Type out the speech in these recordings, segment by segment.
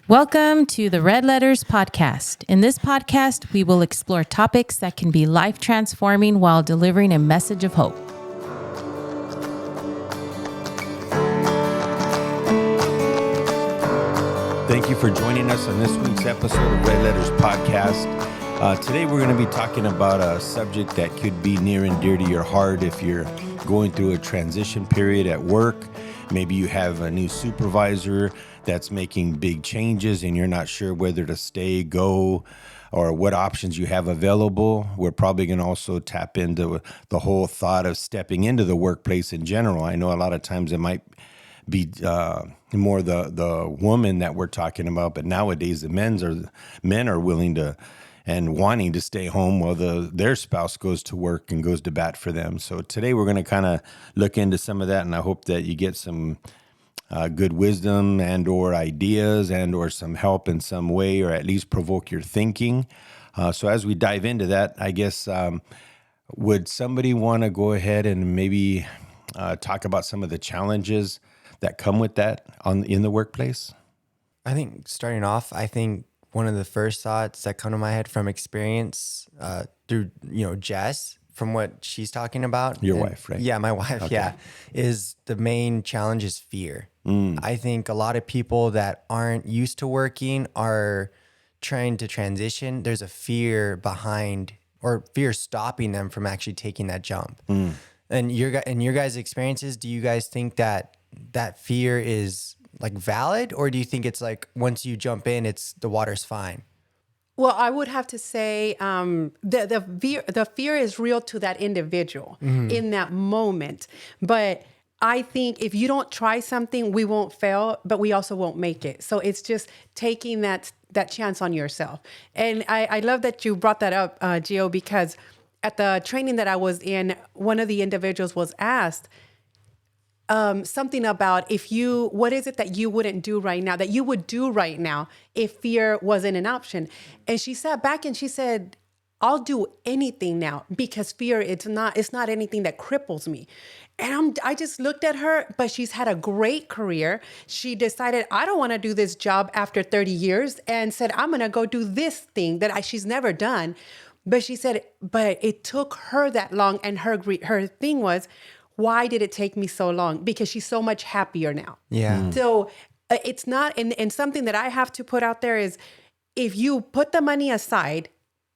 Welcome to the Red Letters Podcast. In this podcast, we will explore topics that can be life transforming while delivering a message of hope. Thank you for joining us on this week's episode of Red Letters Podcast. Today we're going to be talking about a subject that could be near and dear to your heart if you're going through a transition period at work. Maybe you have a new supervisor that's making big changes and you're not sure whether to stay, go, or what options you have available. We're probably going to also tap into the whole thought of stepping into the workplace in general. I know a lot of times it might be more the woman that we're talking about, but nowadays the men are willing to and wanting to stay home while their spouse goes to work and goes to bat for them. So today we're going to kind of look into some of that, and I hope that you get some good wisdom and or ideas and or some help in some way, or at least provoke your thinking. So as we dive into that, I guess, would somebody want to go ahead and maybe talk about some of the challenges that come with that in the workplace? I think starting off, one of the first thoughts that come to my head from experience through, Jess, from what she's talking about. Your wife, right? Yeah, my wife, Okay. yeah. Is the main challenge is fear. I think a lot of people that aren't used to working are trying to transition. There's a fear behind or fear stopping them from actually taking that jump. And your guys' experiences, do you guys think that fear is like valid, or do you think it's like once you jump in, the water's fine? Well, I would have to say the fear is real to that individual in that moment. But I think if you don't try something, we won't fail, but we also won't make it. So it's just taking that chance on yourself. And I love that you brought that up, Gio, because at the training that I was in, one of the individuals was asked, something about what is it that you wouldn't do right now, that you would do right now if fear wasn't an option? And she sat back and she said, I'll do anything now because fear, it's not anything that cripples me. And I just looked at her, but she's had a great career. She decided, I don't want to do this job after 30 years and said, I'm going to go do this thing that she's never done. But she said, but it took her that long. And her thing was, why did it take me so long? Because she's so much happier now. Yeah. So it's not, and something that I have to put out there is, if you put the money aside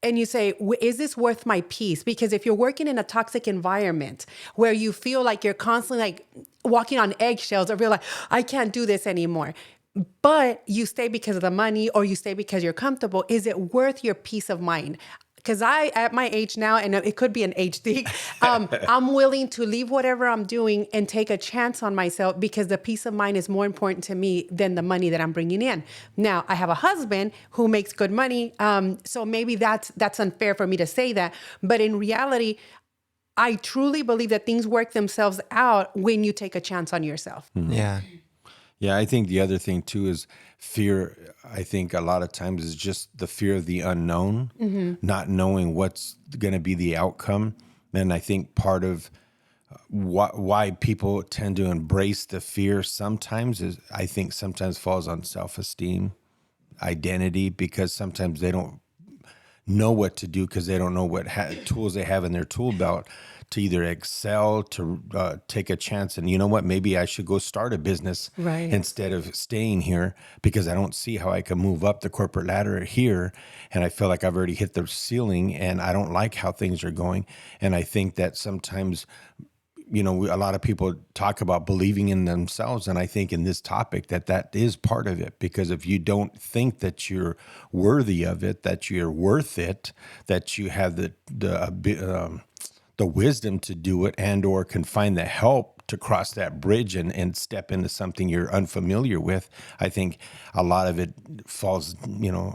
and you say, is this worth my peace? Because if you're working in a toxic environment where you feel like you're constantly like walking on eggshells, or feel like, I can't do this anymore, but you stay because of the money or you stay because you're comfortable, is it worth your peace of mind? Because at my age now, and it could be an age thing, I'm willing to leave whatever I'm doing and take a chance on myself because the peace of mind is more important to me than the money that I'm bringing in. Now, I have a husband who makes good money, so maybe that's unfair for me to say that. But in reality, I truly believe that things work themselves out when you take a chance on yourself. Yeah. Yeah, I think the other thing too is fear. I think a lot of times is just the fear of the unknown, not knowing what's going to be the outcome. And I think part of why people tend to embrace the fear sometimes falls on self-esteem, identity, because sometimes they don't know what to do because they don't know what tools they have in their tool belt to either excel, to take a chance. And you know what, maybe I should go start a business instead of staying here because I don't see how I can move up the corporate ladder here. And I feel like I've already hit the ceiling and I don't like how things are going. And I think that sometimes, a lot of people talk about believing in themselves. And I think in this topic that is part of it, because if you don't think that you're worthy of it, that you're worth it, that you have the wisdom to do it and or can find the help to cross that bridge and step into something you're unfamiliar with, I think a lot of it falls,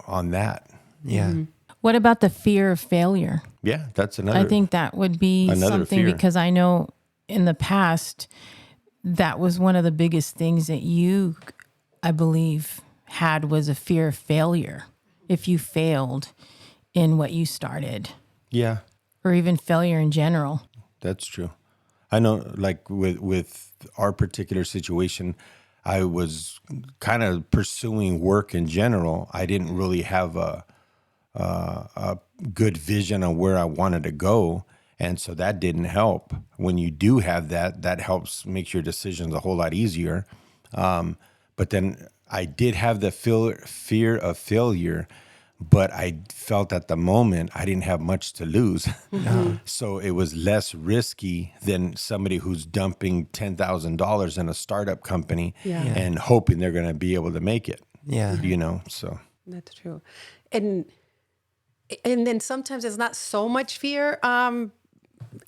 on that. Yeah. Mm-hmm. What about the fear of failure? Yeah, that's another. I think that would be Another something fear. because I know in the past, that was one of the biggest things that you, I believe, had was a fear of failure. If you failed in what you started. Yeah. Or even failure in general. That's true. I know, like with our particular situation, I was kind of pursuing work in general. I didn't really have a good vision of where I wanted to go. And so that didn't help. When you do have that, that helps make your decisions a whole lot easier. But then I did have the fear of failure, but I felt at the moment I didn't have much to lose. So it was less risky than somebody who's dumping $10,000 in a startup company and hoping they're going to be able to make it. Yeah. So. That's true. And then sometimes it's not so much fear,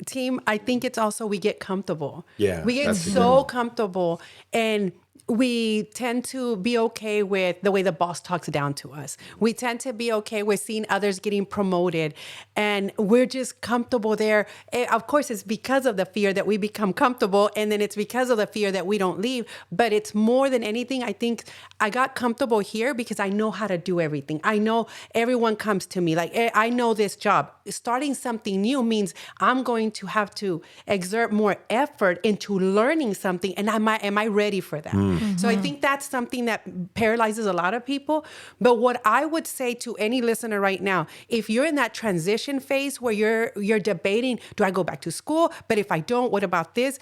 team. I think it's also we get comfortable. Yeah, we get that's a good so one. comfortable, and we tend to be okay with the way the boss talks down to us. We tend to be okay with seeing others getting promoted, and we're just comfortable there. And of course, it's because of the fear that we become comfortable, and then it's because of the fear that we don't leave. But it's more than anything, I think I got comfortable here because I know how to do everything. I know everyone comes to me. Like, I know this job. Starting something new means I'm going to have to exert more effort into learning something. And am I ready for that? So I think that's something that paralyzes a lot of people. But what I would say to any listener right now, if you're in that transition phase where you're debating, do I go back to school? But if I don't, what about this?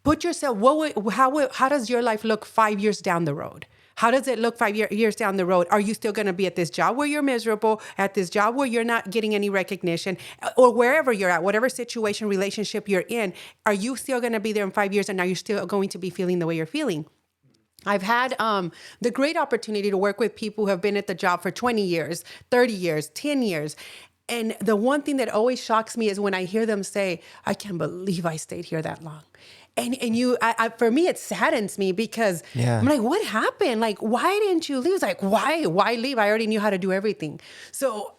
Put yourself, how does your life look 5 years down the road? How does it look 5 years down the road? Are you still going to be at this job where you're miserable, at this job where you're not getting any recognition, or wherever you're at, whatever situation, relationship you're in? Are you still going to be there in 5 years, and are you still going to be feeling the way you're feeling? I've had the great opportunity to work with people who have been at the job for 20 years, 30 years, 10 years. And the one thing that always shocks me is when I hear them say, I can't believe I stayed here that long. And for me, it saddens me because I'm like, what happened? Like, why didn't you leave? It's like, why leave? I already knew how to do everything. So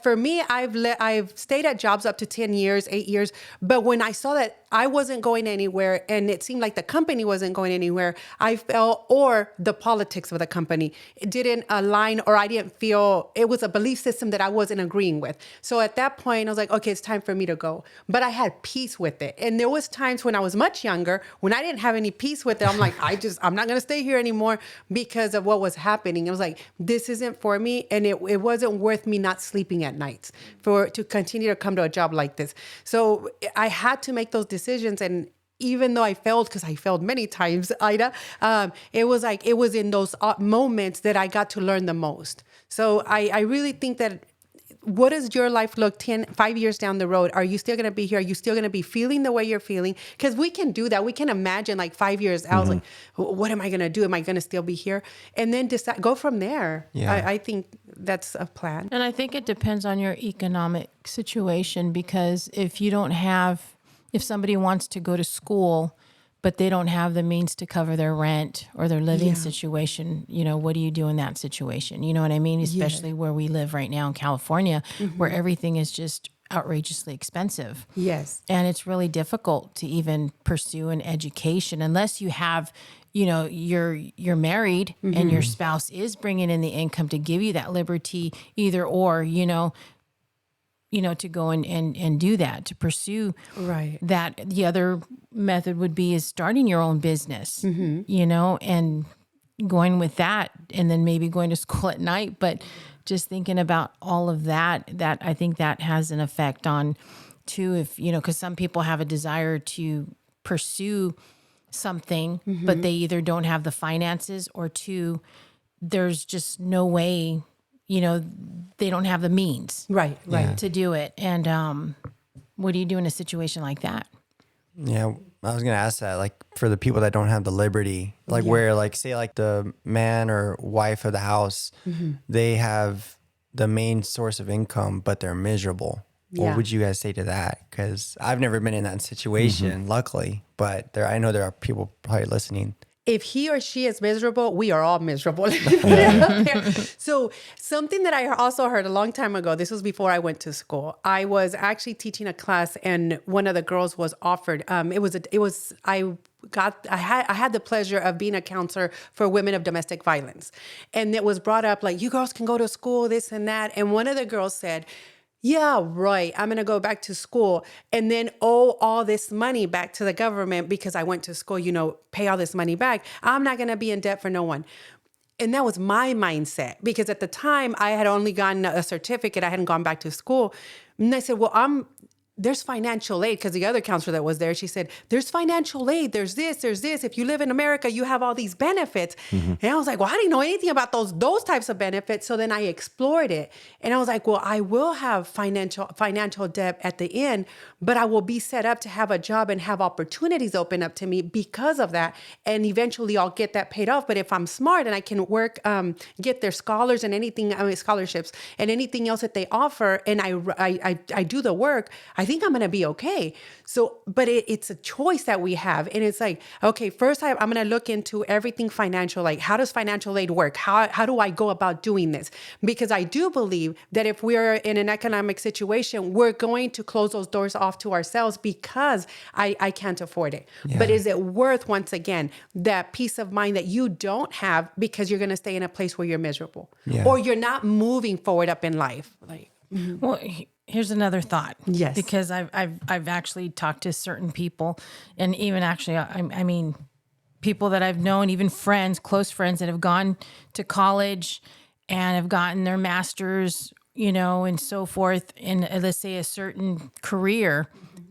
for me, I've stayed at jobs up to 10 years, 8 years. But when I saw that I wasn't going anywhere and it seemed like the company wasn't going anywhere, I felt, or the politics of the company, it didn't align, or I didn't feel, it was a belief system that I wasn't agreeing with. So at that point, I was like, okay, it's time for me to go. But I had peace with it. And there was times when I was much younger, when I didn't have any peace with it, I'm like, I'm not going to stay here anymore because of what was happening. It was like, this isn't for me. And it wasn't worth me not sleeping at nights to continue to come to a job like this. So I had to make those decisions. And even though I failed, because I failed many times, Ida, it was in those moments that I got to learn the most. So I really think that, what does your life look 5 years down the road? Are you still going to be here? Are you still going to be feeling the way you're feeling? Because we can do that. We can imagine like 5 years out, like, what am I going to do? Am I going to still be here? And then decide, go from there. Yeah. I think that's a plan. And I think it depends on your economic situation, because if somebody wants to go to school, but they don't have the means to cover their rent or their living situation, what do you do in that situation? You know what I mean? Especially where we live right now in California, where everything is just outrageously expensive. Yes. And it's really difficult to even pursue an education unless you have, you're married and your spouse is bringing in the income to give you that liberty, either or, to go and do that, to pursue that. The other method would be is starting your own business, and going with that, and then maybe going to school at night. But just thinking about all of that I think that has an effect on too, if, because some people have a desire to pursue something, but they either don't have the finances, or two, there's just no way, they don't have the means to do it. And what do you do in a situation like that? Yeah, I was gonna ask that, like, for the people that don't have the liberty, like where, like, say, like the man or wife of the house, they have the main source of income, but they're miserable. What would you guys say to that? Because I've never been in that situation, luckily, but I know there are people probably listening. If he or she is miserable, we are all miserable. So something that I also heard a long time ago, this was before I went to school. I was actually teaching a class, and one of the girls was offered. I had the pleasure of being a counselor for women of domestic violence, and it was brought up like, you girls can go to school, this and that. And one of the girls said, yeah, right, I'm going to go back to school and then owe all this money back to the government because I went to school, pay all this money back. I'm not going to be in debt for no one. And that was my mindset because at the time I had only gotten a certificate. I hadn't gone back to school. And I said, well, there's financial aid, because the other counselor that was there, she said, there's financial aid. There's this. If you live in America, you have all these benefits. And I was like, well, I didn't know anything about those types of benefits. So then I explored it. And I was like, well, I will have financial debt at the end, but I will be set up to have a job and have opportunities open up to me because of that. And eventually I'll get that paid off. But if I'm smart and I can work, get their scholarships and anything else that they offer, and I do the work, I think I'm going to be okay. So, but it's a choice that we have. And it's like, okay, first I'm going to look into everything financial. Like, how does financial aid work? How do I go about doing this? Because I do believe that if we're in an economic situation, we're going to close those doors off to ourselves because I can't afford it. Yeah. But is it worth, once again, that peace of mind that you don't have because you're going to stay in a place where you're miserable or you're not moving forward up in life? Like, well, here's another thought. Yes. Because I've actually talked to certain people, and even actually, I mean, people that I've known, even friends, close friends that have gone to college and have gotten their master's, and so forth in, let's say, a certain career,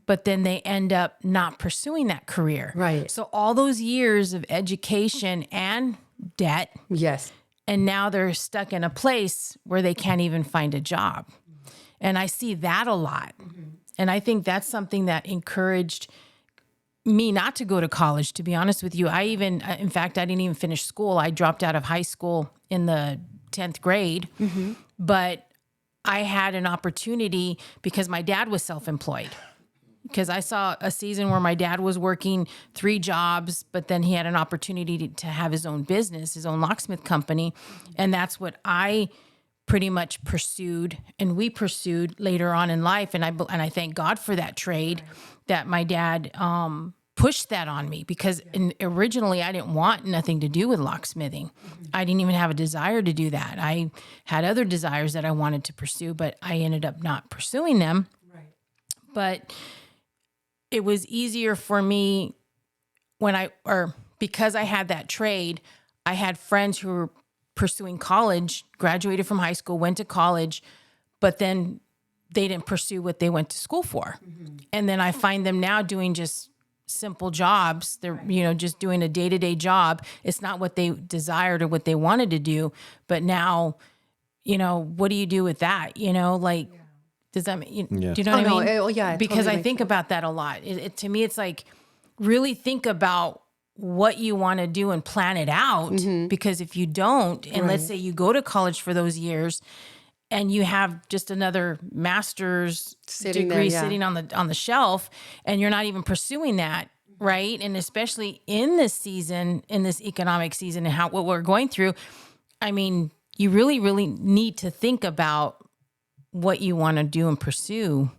but then they end up not pursuing that career. Right. So all those years of education and debt. Yes. And now they're stuck in a place where they can't even find a job. And I see that a lot. And I think that's something that encouraged me not to go to college, to be honest with you. In fact, I didn't even finish school. I dropped out of high school in the 10th grade. But I had an opportunity because my dad was self-employed. Because I saw a season where my dad was working 3 jobs, but then he had an opportunity to have his own business, his own locksmith company. And that's what I pretty much pursued, and we pursued later on in life. And I thank God for that trade, that my dad pushed that on me, because originally I didn't want nothing to do with locksmithing. I didn't even have a desire to do that. I had other desires that I wanted to pursue, but I ended up not pursuing them. Right. But it was easier for me because I had that trade. I had friends who were pursuing college, graduated from high school, went to college, but then they didn't pursue what they went to school for. And then I find them now doing just simple jobs. They're, just doing a day-to-day job. It's not what they desired or what they wanted to do. But now, what do you do with that? Does that mean, do you know what I mean? Yeah. Because I think about that a lot. To me, it's like, really think about what you want to do and plan it out. Because if you don't, and let's say you go to college for those years and you have just another master's degree sitting on the shelf, and you're not even pursuing that, right? And especially in this season, in this economic season, and what we're going through, I mean, you really, really need to think about what you want to do and pursue.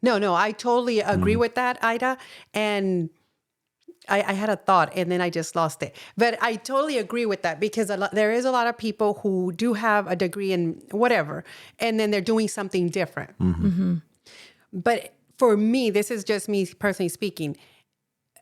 No, I totally agree with that, Ida. And I had a thought and then I just lost it. But I totally agree with that, because there is a lot of people who do have a degree in whatever, and then they're doing something different. But for me, this is just me personally speaking,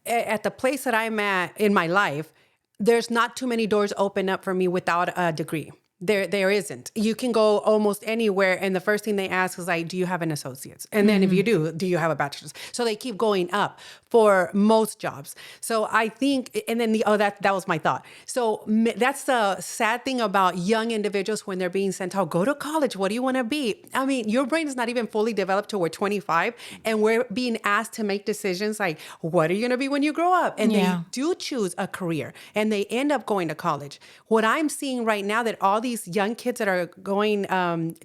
at the place that I'm at in my life, there's not too many doors open up for me without a degree. There isn't. You can go almost anywhere, and the first thing they ask is like, do you have an associate's? And then if you do you have a bachelor's? So they keep going up for most jobs. So I think, and then that was my thought. So that's the sad thing about young individuals when they're being sent out, go to college. What do you want to be? I mean, your brain is not even fully developed till we're 25, and we're being asked to make decisions like, what are you going to be when you grow up? And they do choose a career, and they end up going to college. What I'm seeing right now, that all these young kids that are going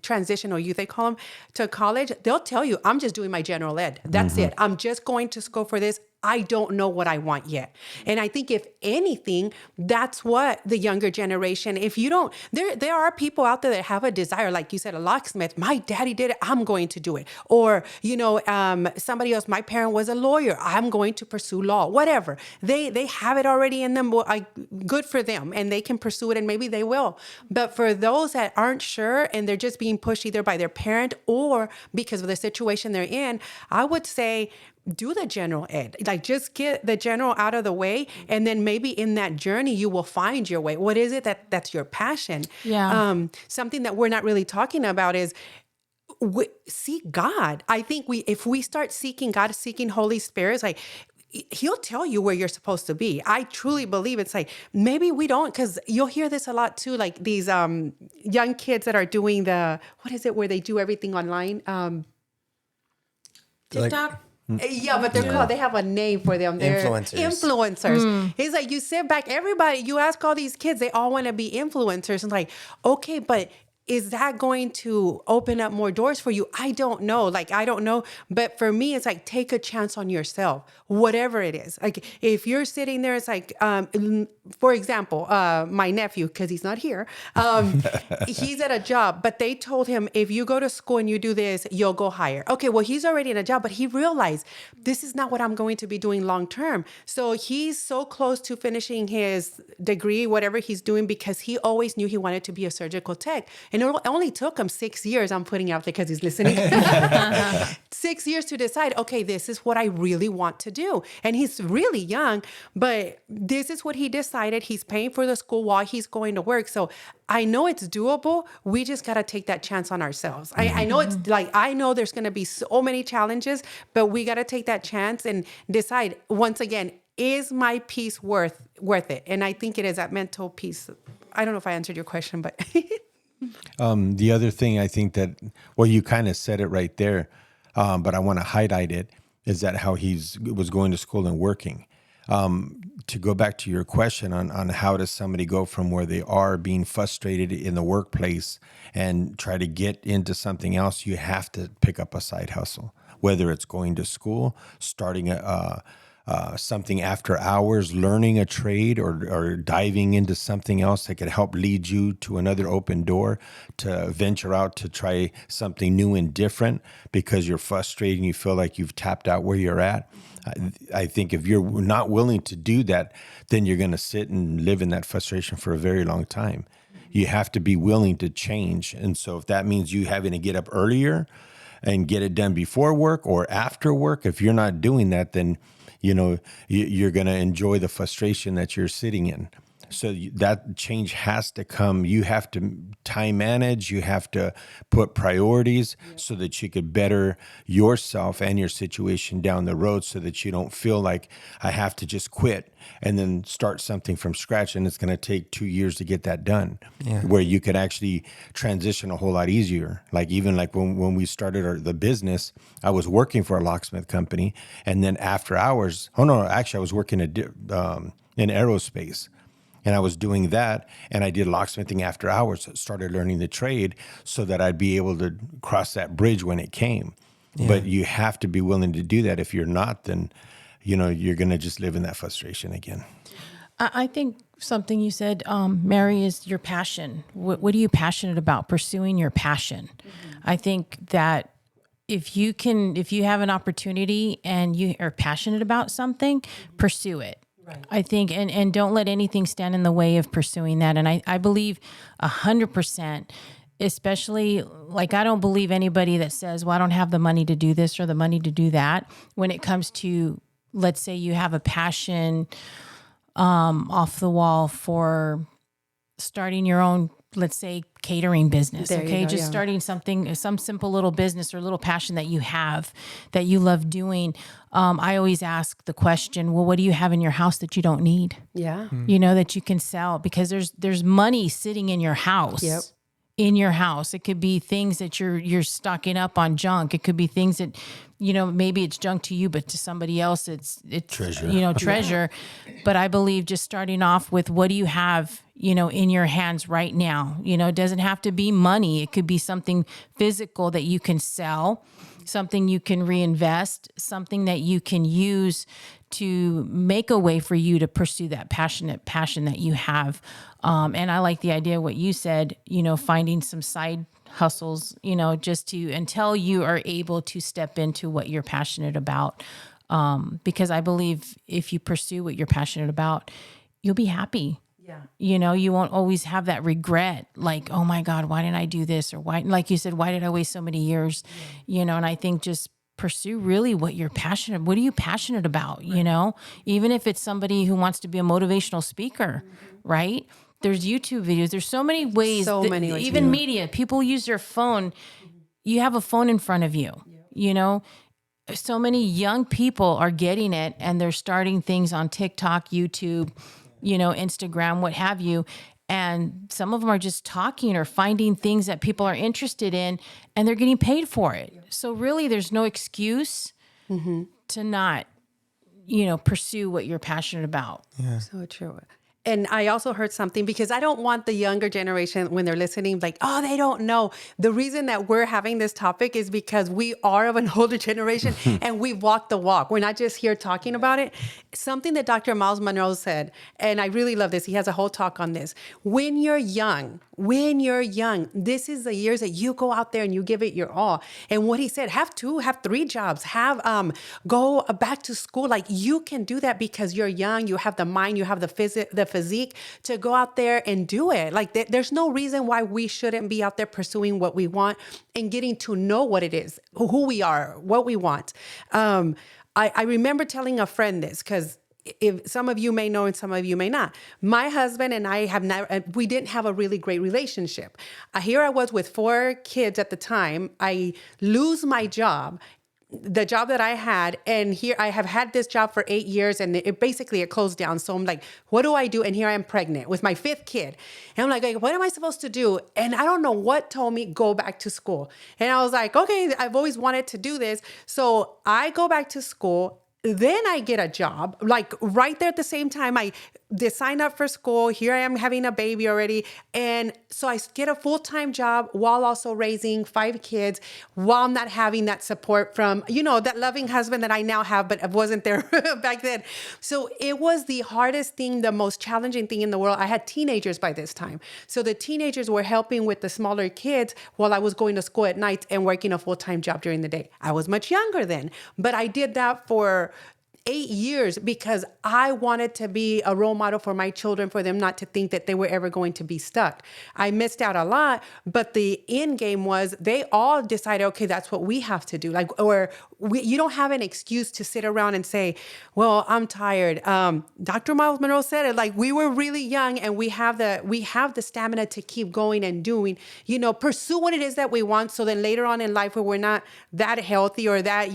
transitional youth, they call them, to college, they'll tell you, I'm just doing my general ed. That's it. I'm just going to school for this. I don't know what I want yet. And I think if anything, that's what the younger generation, if you don't, there are people out there that have a desire, like you said, a locksmith, my daddy did it, I'm going to do it. Or, somebody else, my parent was a lawyer, I'm going to pursue law, whatever. They have it already in them. Well, good for them, and they can pursue it, and maybe they will. But for those that aren't sure and they're just being pushed either by their parent or because of the situation they're in, I would say do the general ed. Like, just get the general out of the way, and then maybe in that journey you will find your way. What is it that's your passion? Yeah. Something that we're not really talking about is seek God. I think if we start seeking God, seeking Holy Spirit, it's like He'll tell you where you're supposed to be. I truly believe it's like, maybe we don't, because you'll hear this a lot too, like these young kids that are doing what is it, where they do everything online? TikTok? Yeah, but they're called, they have a name for them. They're influencers. It's like, you sit back, everybody, you ask all these kids, they all want to be influencers. And like, okay, but is that going to open up more doors for you? I don't know. Like, I don't know. But for me, it's like, take a chance on yourself, whatever it is. Like, if you're sitting there, it's like, for example, my nephew, because he's not here, he's at a job, but they told him, if you go to school and you do this, you'll go higher. Okay, well, he's already in a job, but he realized this is not what I'm going to be doing long term. So he's so close to finishing his degree, whatever he's doing, because he always knew he wanted to be a surgical tech. And it only took him 6 years, I'm putting out there because he's listening, 6 years to decide, okay, this is what I really want to do. And he's really young, but this is what he decided. He's paying for the school while he's going to work. So I know it's doable. We just got to take that chance on ourselves. I know it's like, I know there's going to be so many challenges, but we got to take that chance and decide, once again, is my peace worth it? And I think it is, that mental peace. I don't know if I answered your question, but... The other thing I think that, well, you kind of said it right there, but I want to highlight it, is that how was going to school and working. To go back to your question on how does somebody go from where they are being frustrated in the workplace and try to get into something else, you have to pick up a side hustle, whether it's going to school, starting something after hours, learning a trade, or diving into something else that could help lead you to another open door, to venture out to try something new and different because you're frustrated and you feel like you've tapped out where you're at. I think if you're not willing to do that, then you're going to sit and live in that frustration for a very long time. You have to be willing to change. And so if that means you having to get up earlier and get it done before work or after work, if you're not doing that, then you're going to enjoy the frustration that you're sitting in. So that change has to come. You have to time manage. You have to put priorities so that you could better yourself and your situation down the road, so that you don't feel like I have to just quit and then start something from scratch. And it's going to take 2 years to get that done, where you could actually transition a whole lot easier. Like, even like when we started the business, I was working for a locksmith company. And then after hours, I was working in aerospace. And I was doing that, and I did locksmithing after hours, started learning the trade so that I'd be able to cross that bridge when it came. Yeah. But you have to be willing to do that. If you're not, then, you're going to just live in that frustration again. I think something you said, Mary, is your passion. What are you passionate about? Pursuing your passion. Mm-hmm. I think that if you have an opportunity and you are passionate about something, pursue it. Right. I think, and don't let anything stand in the way of pursuing that. And I believe 100%, especially, like, I don't believe anybody that says, well, I don't have the money to do this or the money to do that. When it comes to, let's say you have a passion off the wall for starting your own, let's say, catering business. Starting something, some simple little business or little passion that you have that you love doing. I always ask the question, well, what do you have in your house that you don't need? Yeah. That you can sell, because there's money sitting in your house. Yep. In your house. It could be things that you're stocking up on junk. It could be things that, maybe it's junk to you, but to somebody else, it's treasure. Treasure. But I believe just starting off with, what do you have, in your hands right now? It doesn't have to be money. It could be something physical that you can sell, something you can reinvest, something that you can use to make a way for you to pursue that passion that you have. And I like the idea of what you said, finding some side hustles, just to, until you are able to step into what you're passionate about. Because I believe if you pursue what you're passionate about, you'll be happy. Yeah. You won't always have that regret, like, oh my God, why didn't I do this? Or why, like you said, why did I waste so many years? And I think just pursue really what you're passionate. What are you passionate about? Even if it's somebody who wants to be a motivational speaker, right? There's YouTube videos. There's so many ways. Many ways. Even media, people use their phone. You have a phone in front of you, so many young people are getting it and they're starting things on TikTok, YouTube, Instagram, what have you. And some of them are just talking or finding things that people are interested in and they're getting paid for it. So really there's no excuse to not, pursue what you're passionate about. Yeah. So true. And I also heard something, because I don't want the younger generation, when they're listening, like, oh, they don't know. The reason that we're having this topic is because we are of an older generation and we walk the walk. We're not just here talking about it. Something that Dr. Miles Monroe said, and I really love this. He has a whole talk on this. When you're young, this is the years that you go out there and you give it your all. And what he said, have 3 jobs, go back to school. Like, you can do that because you're young, you have the mind, you have the physique to go out there and do it. Like, there's no reason why we shouldn't be out there pursuing what we want and getting to know what it is, who we are, what we want. I remember telling a friend this, because if some of you may know and some of you may not. My husband and I we didn't have a really great relationship. Here I was with 4 kids at the time. I lose my job, the job that I had, and here I have had this job for 8 years, and it closed down. So I'm like, what do I do? And here I am pregnant with my 5th kid. And I'm like, what am I supposed to do? And I don't know what told me, go back to school. And I was like, okay, I've always wanted to do this. So I go back to school. Then I get a job, like right there at the same time. They sign up for school. Here I am having a baby already. And so I get a full-time job while also raising 5 kids, while I'm not having that support from, that loving husband that I now have, but wasn't there back then. So it was the hardest thing, the most challenging thing in the world. I had teenagers by this time. So the teenagers were helping with the smaller kids while I was going to school at night and working a full-time job during the day. I was much younger then, but I did that for 8 years because I wanted to be a role model for my children, for them not to think that they were ever going to be stuck. I missed out a lot, but the end game was they all decided, okay, that's what we have to do. You don't have an excuse to sit around and say, well, I'm tired. Dr. Miles Monroe said it, like, we were really young and we have the stamina to keep going and doing, pursue what it is that we want. So then later on in life, where we're not that healthy or that,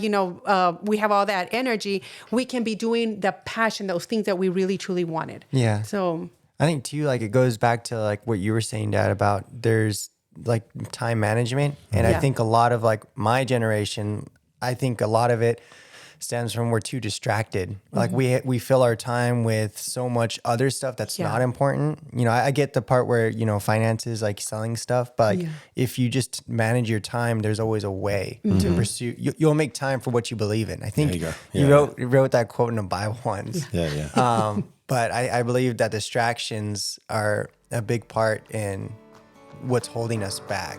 we have all that energy, we can be doing the passion, those things that we really truly wanted. Yeah. So I think too, like, it goes back to like what you were saying, Dad, about there's like time management. And I think a lot of like my generation, I think a lot of it stems from we're too distracted. Like we fill our time with so much other stuff that's not important. I get the part where, finances, like selling stuff, but like if you just manage your time, there's always a way to pursue. You'll make time for what you believe in. I think you wrote that quote in the Bible once. But I believe that distractions are a big part in what's holding us back.